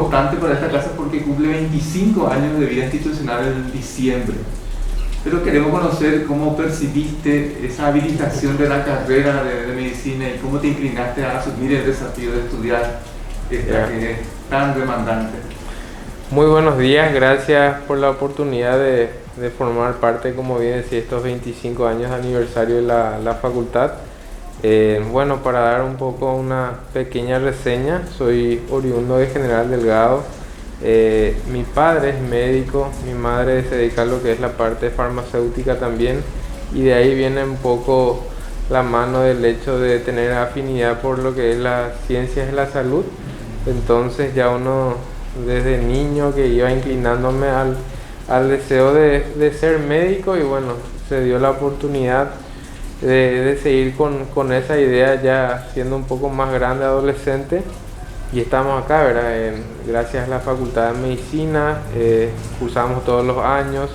importante para esta casa porque cumple 25 años de vida institucional en diciembre. Pero queremos conocer cómo percibiste esa habilitación de la carrera de medicina y cómo te inclinaste a asumir el desafío de estudiar esta que es tan demandante. Muy buenos días, gracias por la oportunidad de formar parte, como bien decía, estos 25 años de aniversario de la facultad. Bueno, para dar un poco una pequeña reseña, soy oriundo de General Delgado. Mi padre es médico, mi madre se dedica a lo que es la parte farmacéutica también, y de ahí viene un poco la mano del hecho de tener afinidad por lo que es las ciencias de la salud. Entonces ya uno desde niño que iba inclinándome al deseo de ser médico, y bueno, se dio la oportunidad de seguir con esa idea ya siendo un poco más grande, adolescente, y estamos acá, ¿verdad? Gracias a la Facultad de Medicina, cursamos todos los años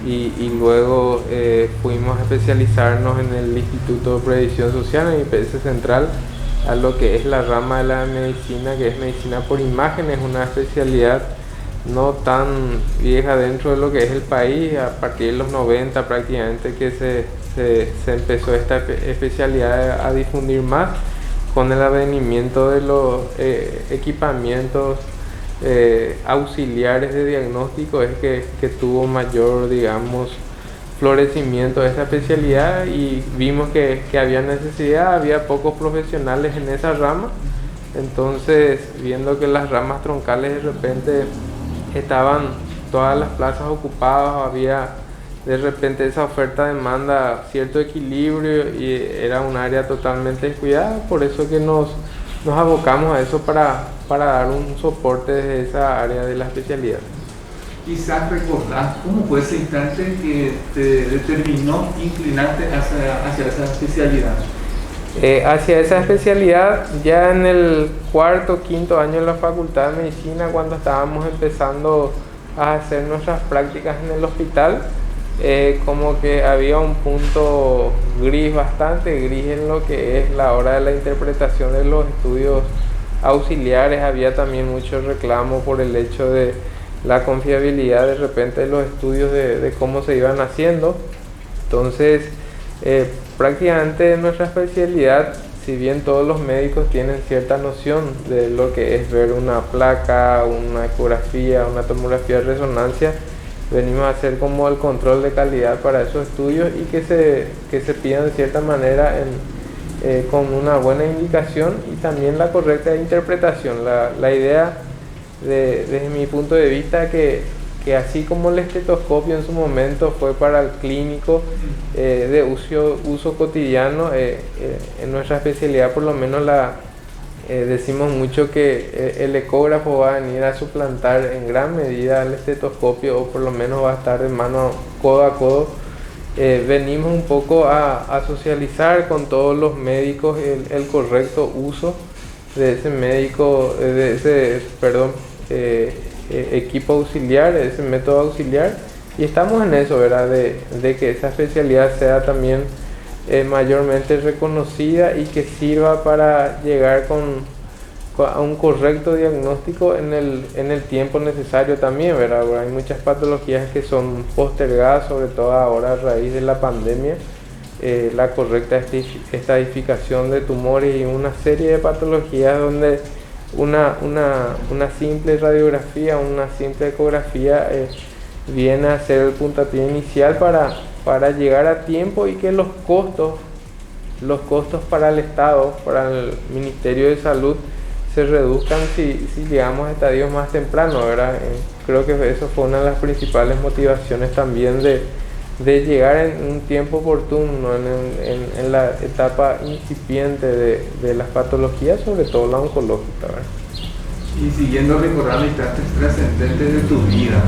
y luego pudimos especializarnos en el Instituto de Previsión Social, en IPS Central, a lo que es la rama de la medicina, que es medicina por imagen. Es una especialidad no tan vieja dentro de lo que es el país. A partir de los 90 prácticamente que se empezó esta especialidad a difundir más, con el advenimiento de los equipamientos auxiliares de diagnóstico, es que tuvo mayor, digamos, florecimiento de esta especialidad, y vimos que había necesidad, había pocos profesionales en esa rama. Entonces, viendo que las ramas troncales de repente estaban todas las plazas ocupadas, había de repente esa oferta-demanda, cierto equilibrio, y era un área totalmente descuidada. Por eso que nos abocamos a eso para dar un soporte desde esa área de la especialidad. Quizás recordás cómo fue ese instante que te determinó inclinarte hacia esa especialidad. Hacia esa especialidad ya en el cuarto, quinto año de la Facultad de Medicina, cuando estábamos empezando a hacer nuestras prácticas en el hospital, como que había un punto gris, bastante gris, en lo que es la hora de la interpretación de los estudios auxiliares. Había también mucho reclamo por el hecho de la confiabilidad de repente de los estudios, de cómo se iban haciendo. Entonces, prácticamente en nuestra especialidad, si bien todos los médicos tienen cierta noción de lo que es ver una placa, una ecografía, una tomografía de resonancia, venimos a hacer como el control de calidad para esos estudios, y que se pidan de cierta manera con una buena indicación y también la correcta interpretación. La idea, desde mi punto de vista, que así como el estetoscopio en su momento fue para el clínico de uso cotidiano, en nuestra especialidad por lo menos decimos mucho que el ecógrafo va a venir a suplantar en gran medida al estetoscopio, o por lo menos va a estar de mano codo a codo. Venimos un poco a socializar con todos los médicos el correcto uso de ese equipo auxiliar, ese método auxiliar, y estamos en eso, ¿verdad? De que esa especialidad sea también mayormente reconocida y que sirva para llegar a un correcto diagnóstico en el tiempo necesario también, ¿verdad? Hay muchas patologías que son postergadas, sobre todo ahora a raíz de la pandemia. La correcta estadificación de tumores y una serie de patologías donde una simple radiografía, una simple ecografía viene a ser el puntapié inicial para llegar a tiempo, y que los costos para el Estado, para el Ministerio de Salud, se reduzcan si llegamos a estadios más tempranos, ¿verdad? Creo que eso fue una de las principales motivaciones también de llegar en un tiempo oportuno, en la etapa incipiente de las patologías, sobre todo la oncológica, ¿verdad? Y siguiendo recordando instantes trascendentes de tu vida,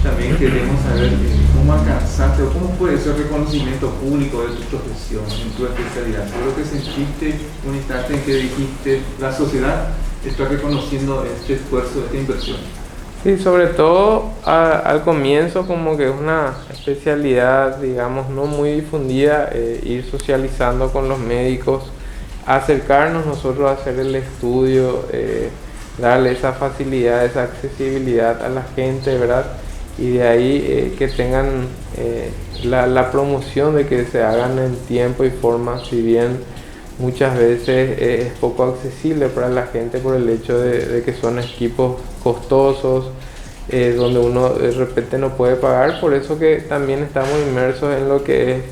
también queremos saber cómo alcanzaste, o cómo fue ese reconocimiento público de tu profesión, en tu especialidad. Seguro que sentiste un instante en que dijiste, la sociedad está reconociendo este esfuerzo, esta inversión. Sí, sobre todo al comienzo, como que es una especialidad, digamos, no muy difundida, ir socializando con los médicos, acercarnos nosotros a hacer el estudio darle esa facilidad, esa accesibilidad a la gente, ¿verdad? Y de ahí que tengan la promoción de que se hagan en tiempo y forma, si bien muchas veces es poco accesible para la gente por el hecho de que son equipos costosos, donde uno de repente no puede pagar. Por eso que también estamos inmersos en lo que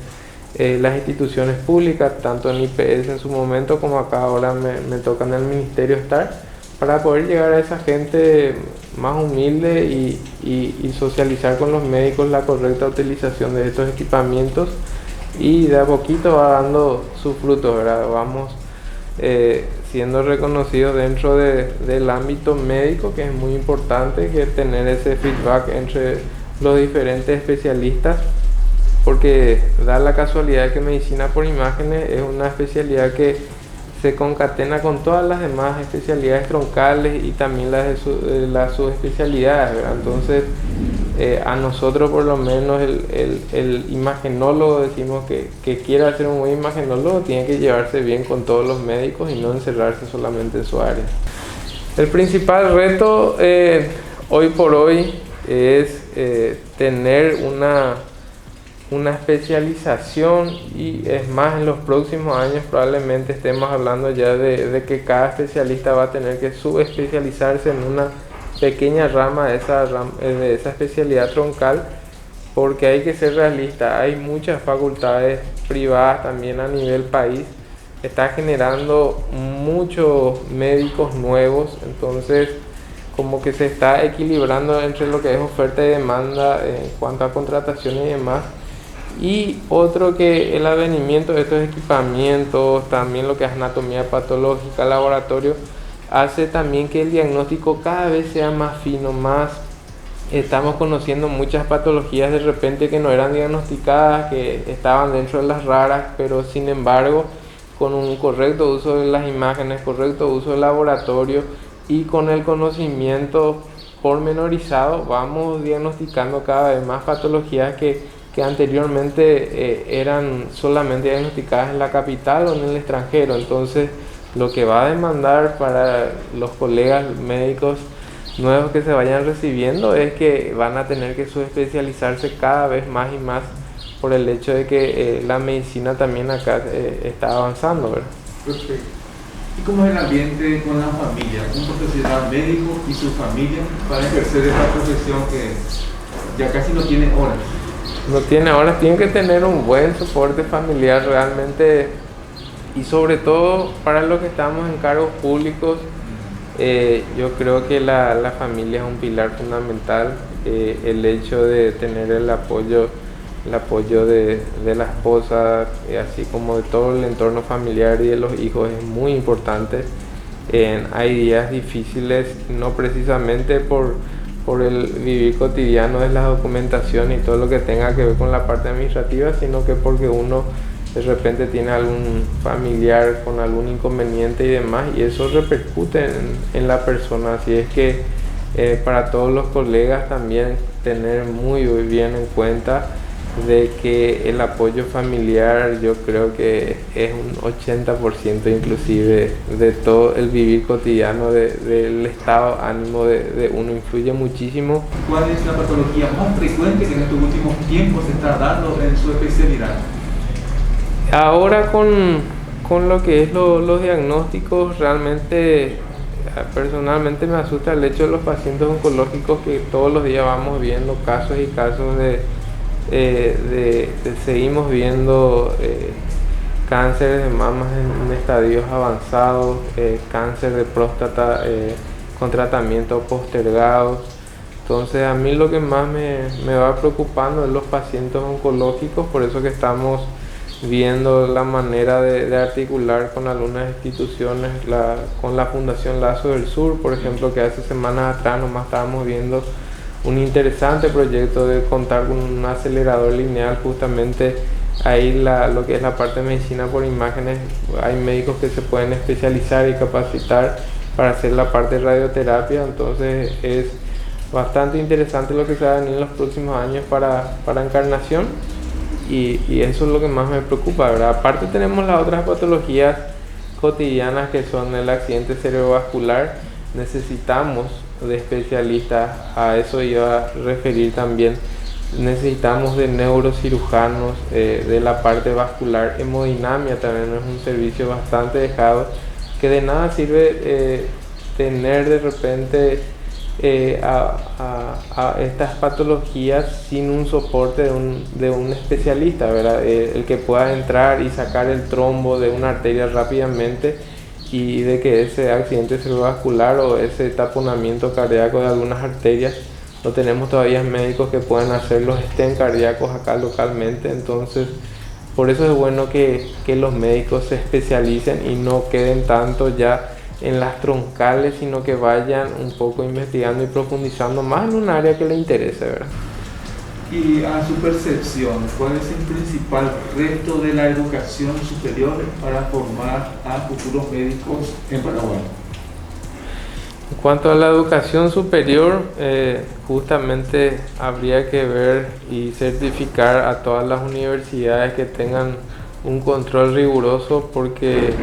es las instituciones públicas, tanto en IPS en su momento como acá ahora me toca en el ministerio estar, para poder llegar a esa gente más humilde y socializar con los médicos la correcta utilización de estos equipamientos, y de a poquito va dando sus frutos, ¿verdad? Vamos siendo reconocidos dentro del ámbito médico, que es muy importante que tener ese feedback entre los diferentes especialistas, porque da la casualidad de que medicina por imágenes es una especialidad que se concatena con todas las demás especialidades troncales y también las subespecialidades, ¿verdad? Entonces a nosotros por lo menos el imagenólogo, decimos que quiera ser un buen imagenólogo, tiene que llevarse bien con todos los médicos y no encerrarse solamente en su área. El principal reto hoy por hoy es tener una especialización, y es más, en los próximos años probablemente estemos hablando ya de que cada especialista va a tener que subespecializarse en una pequeña rama de esa especialidad troncal, porque hay que ser realista, hay muchas facultades privadas también a nivel país, está generando muchos médicos nuevos, entonces como que se está equilibrando entre lo que es oferta y demanda en cuanto a contratación y demás. Y otro, que el advenimiento de estos equipamientos, también lo que es anatomía patológica, laboratorio, hace también que el diagnóstico cada vez sea más fino, estamos conociendo muchas patologías de repente que no eran diagnosticadas, que estaban dentro de las raras, pero sin embargo con un correcto uso de las imágenes, correcto uso del laboratorio y con el conocimiento pormenorizado, vamos diagnosticando cada vez más patologías que anteriormente eran solamente diagnosticadas en la capital o en el extranjero. Entonces lo que va a demandar para los colegas médicos nuevos que se vayan recibiendo es que van a tener que subespecializarse cada vez más y más, por el hecho de que la medicina también acá está avanzando, ¿verdad? Perfecto. ¿Y cómo es el ambiente con la familia, un profesional médico y su familia para ejercer esta profesión que ya casi no tiene horas? No tiene horas, tiene que tener un buen soporte familiar realmente, y sobre todo para los que estamos en cargos públicos. Yo creo que la familia es un pilar fundamental. El hecho de tener el apoyo de la esposa, así como de todo el entorno familiar y de los hijos, es muy importante. Hay días difíciles, no precisamente por el vivir cotidiano de la documentación y todo lo que tenga que ver con la parte administrativa, sino que porque uno de repente tiene algún familiar con algún inconveniente y demás, y eso repercute en la persona. Así es que para todos los colegas también tener muy bien en cuenta de que el apoyo familiar, yo creo que es un 80% inclusive de todo el vivir cotidiano del estado de ánimo de uno, influye muchísimo. ¿Cuál es la patología más frecuente que en estos últimos tiempos se está dando en su especialidad? Ahora con lo que es los diagnósticos, realmente personalmente me asusta el hecho de los pacientes oncológicos, que todos los días vamos viendo casos y casos seguimos viendo cánceres de mamas en estadios avanzados, cáncer de próstata con tratamiento postergados. Entonces a mí lo que más me va preocupando es los pacientes oncológicos, por eso que estamos viendo la manera de articular con algunas instituciones, con la Fundación Lazo del Sur, por ejemplo, que hace semanas atrás nomás estábamos viendo un interesante proyecto de contar con un acelerador lineal. Justamente ahí lo que es la parte de medicina por imágenes, hay médicos que se pueden especializar y capacitar para hacer la parte de radioterapia. Entonces es bastante interesante lo que se va a venir en los próximos años para Encarnación, y eso es lo que más me preocupa, ¿verdad? Aparte tenemos las otras patologías cotidianas que son el accidente cerebrovascular, necesitamos de especialistas, a eso iba a referir también. Necesitamos de neurocirujanos, de la parte vascular. Hemodinamia también es un servicio bastante dejado, que de nada sirve tener de repente a estas patologías sin un soporte de un especialista, ¿verdad? El que pueda entrar y sacar el trombo de una arteria rápidamente, y de que ese accidente cerebrovascular o ese taponamiento cardíaco de algunas arterias, no tenemos todavía médicos que puedan hacer los stent cardíacos acá localmente. Entonces, por eso es bueno que los médicos se especialicen y no queden tanto ya en las troncales, sino que vayan un poco investigando y profundizando más en un área que les interese, ¿verdad? Y a su percepción, ¿cuál es el principal reto de la educación superior para formar a futuros médicos en Paraguay? En cuanto a la educación superior, justamente habría que ver y certificar a todas las universidades que tengan un control riguroso, porque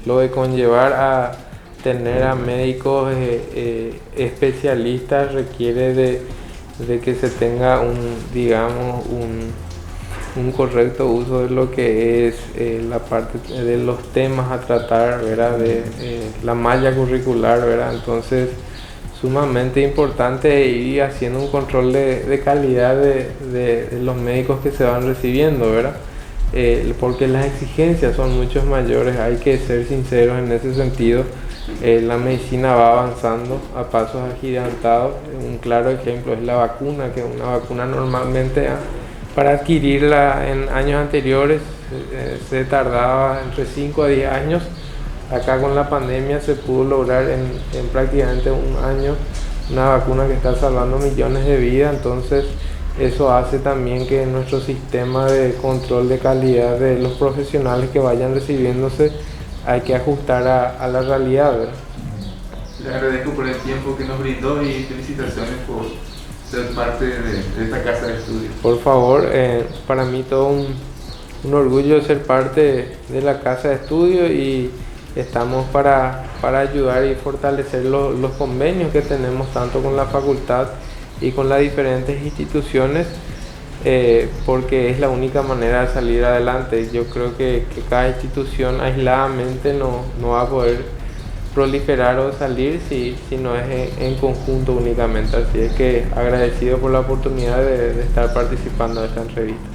lo de conllevar a tener a médicos especialistas requiere de que se tenga un correcto uso de lo que es la parte de los temas a tratar, ¿verdad? De la malla curricular, ¿verdad? Entonces, sumamente importante ir haciendo un control de calidad de los médicos que se van recibiendo, ¿verdad? Porque las exigencias son mucho mayores, hay que ser sinceros en ese sentido. La medicina va avanzando a pasos agigantados. Un claro ejemplo es la vacuna, que una vacuna normalmente para adquirirla en años anteriores se tardaba entre 5 a 10 años. Acá con la pandemia se pudo lograr en prácticamente un año una vacuna que está salvando millones de vidas. Entonces eso hace también que nuestro sistema de control de calidad de los profesionales que vayan recibiéndose hay que ajustar a la realidad, ¿verdad? Le agradezco por el tiempo que nos brindó y felicitaciones por ser parte de esta casa de estudios. Por favor, para mí todo un orgullo ser parte de la casa de estudio, y estamos para ayudar y fortalecer los convenios que tenemos tanto con la facultad y con las diferentes instituciones, porque es la única manera de salir adelante. Yo creo que cada institución aisladamente no va a poder proliferar o salir si no es en conjunto únicamente. Así es que agradecido por la oportunidad de estar participando de esta entrevista.